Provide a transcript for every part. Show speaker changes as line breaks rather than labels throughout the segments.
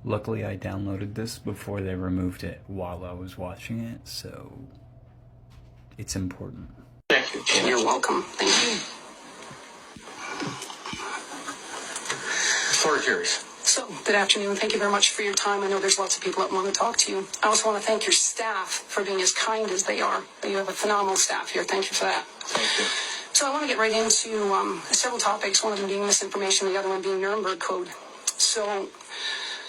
Luckily, I downloaded this before they removed it while I was watching it, so it's important.
Thank you.
You're welcome. Thank you.
Floor is yours.
So, good afternoon. Thank you very much for your time. I know there's lots of people that want to talk to you. I also want to thank your staff for being as kind as they are. You have a phenomenal staff here. Thank you for that.
Thank you.
So I want to get right into several topics, one of them being misinformation, the other one being Nuremberg Code. So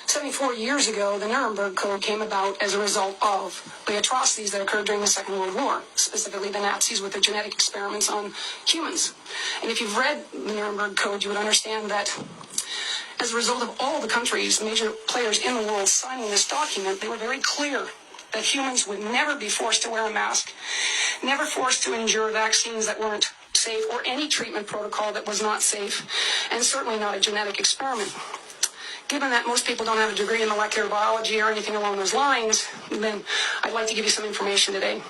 74 years ago, the Nuremberg Code came about as a result of the atrocities that occurred during the Second World War, specifically the Nazis with their genetic experiments on humans. And if you've read the Nuremberg Code, you would understand that as a result of all the countries, major players in the world signing this document, they were very clear that humans would never be forced to wear a mask, never forced to endure vaccines that weren't safe, or any treatment protocol that was not safe, and certainly not a genetic experiment. Given that most people don't have a degree in molecular biology or anything along those lines, then I'd like to give you some information today.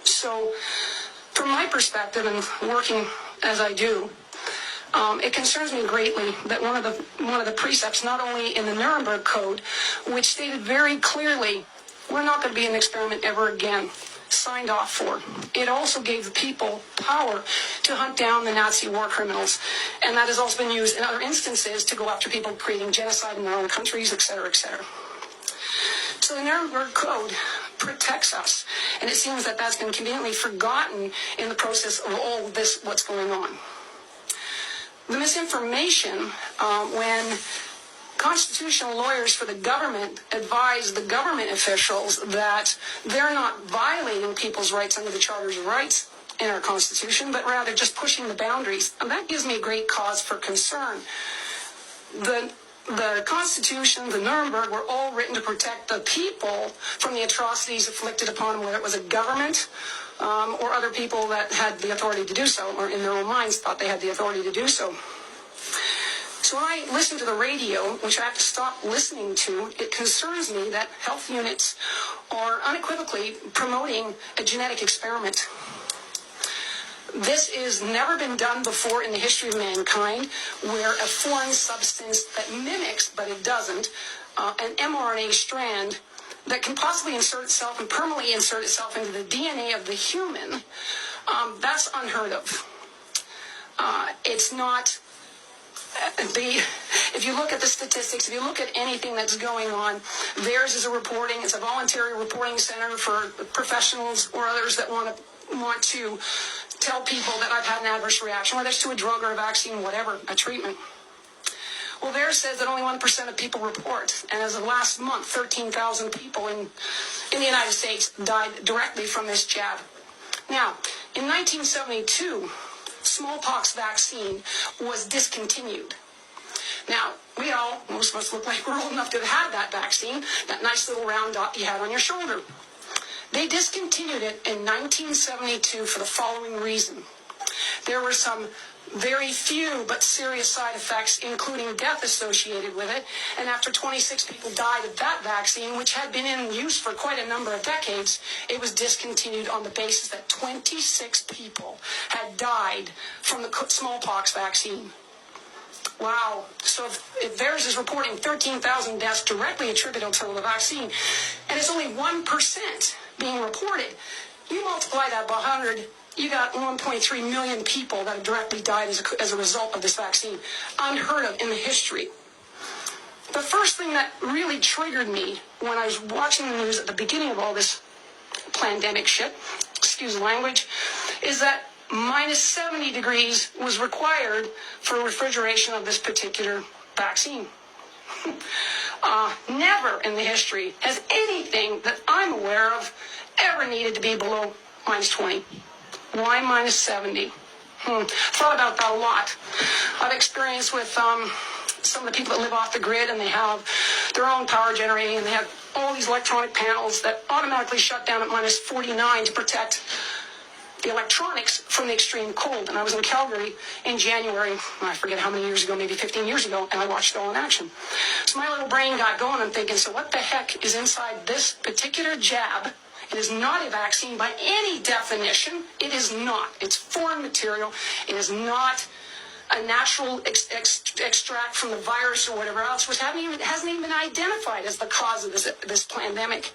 So, from my perspective and working as I do, it concerns me greatly that one of the precepts, not only in the Nuremberg Code, which stated very clearly, we're not going to be an experiment ever again, signed off for. It also gave the people power to hunt down the Nazi war criminals. And that has also been used in other instances to go after people creating genocide in their own countries, et cetera, et cetera. So the Nuremberg Code protects us. And it seems that that's been conveniently forgotten in the process of all of this, what's going on. The misinformation, when constitutional lawyers for the government advise the government officials that they're not violating people's rights under the Charters of Rights in our Constitution, but rather just pushing the boundaries, and that gives me a great cause for concern. The Constitution, the Nuremberg, were all written to protect the people from the atrocities inflicted upon them, whether it was a government or other people that had the authority to do so, or in their own minds thought they had the authority to do so. So when I listen to the radio, which I have to stop listening to, it concerns me that health units are unequivocally promoting a genetic experiment. This has never been done before in the history of mankind, where a foreign substance that mimics, but it doesn't, an mRNA strand that can possibly insert itself and permanently insert itself into the DNA of the human, that's unheard of. It's not... If you look at the statistics, if you look at anything that's going on, theirs is a reporting. It's a voluntary reporting center for professionals or others that want to tell people that I've had an adverse reaction, whether it's to a drug or a vaccine, whatever, a treatment. Well, theirs says that only 1% of people report. And as of last month, 13,000 people in the United States died directly from this jab. Now, in 1972, smallpox vaccine was discontinued. Now, most of us look like we're old enough to have had that vaccine, that nice little round dot you had on your shoulder. They discontinued it in 1972 for the following reason. There were some very few but serious side effects, including death associated with it, and after 26 people died of that vaccine, which had been in use for quite a number of decades, it was discontinued on the basis that 26 people had died from the smallpox vaccine. Wow. So if theirs is reporting 13,000 deaths directly attributable to the vaccine, and it's only 1% being reported, you multiply that by 100, you got 1.3 million people that have directly died as a result of this vaccine. Unheard of in the history. The first thing that really triggered me when I was watching the news at the beginning of all this pandemic shit, excuse the language, is that minus 70 degrees was required for refrigeration of this particular vaccine. Never in the history has anything that I'm aware of ever needed to be below minus 20. Why minus 70? Thought about that a lot. I've experienced with some of the people that live off the grid, and they have their own power generating, and they have all these electronic panels that automatically shut down at minus 49 to protect the electronics from the extreme cold. And I was in Calgary in January, I forget how many years ago, maybe 15 years ago, and I watched it all in action. So my little brain got going. I'm thinking, so what the heck is inside this particular jab? It is not a vaccine by any definition. It is not. It's foreign material. It is not a natural extract from the virus or whatever else, which hasn't even been identified as the cause of this pandemic.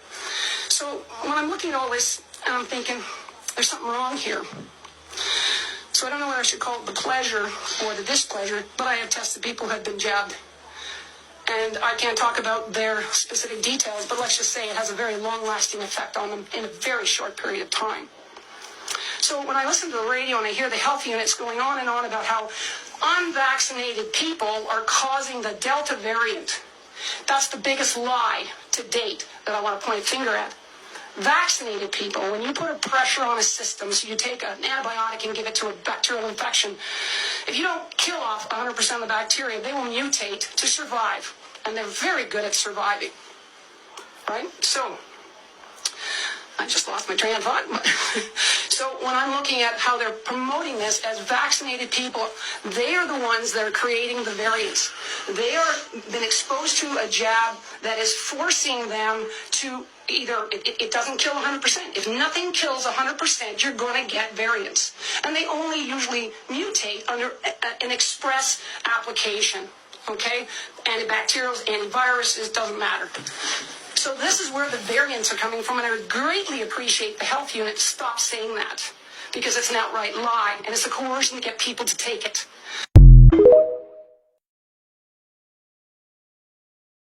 So when I'm looking at all this, and I'm thinking, there's something wrong here. So I don't know whether I should call it the pleasure or the displeasure, but I have tested people who have been jabbed. And I can't talk about their specific details, but let's just say it has a very long-lasting effect on them in a very short period of time. So when I listen to the radio and I hear the health units going on and on about how unvaccinated people are causing the Delta variant, that's the biggest lie to date that I want to point a finger at. Vaccinated people, when you put a pressure on a system, so you take an antibiotic and give it to a bacterial infection, if you don't kill off 100% of the bacteria, they will mutate to survive. And they're very good at surviving. Right? So, I just lost my train of thought. So when I'm looking at how they're promoting this as vaccinated people, they are the ones that are creating the variants. They are been exposed to a jab that is forcing them to either, it doesn't kill 100%. If nothing kills 100%, you're going to get variants. And they only usually mutate under an express application. Okay? Antibacterials, antiviruses, doesn't matter. So this is where the variants are coming from, and I would greatly appreciate the health unit stop saying that, because it's an outright lie, and it's a coercion to get people to take it.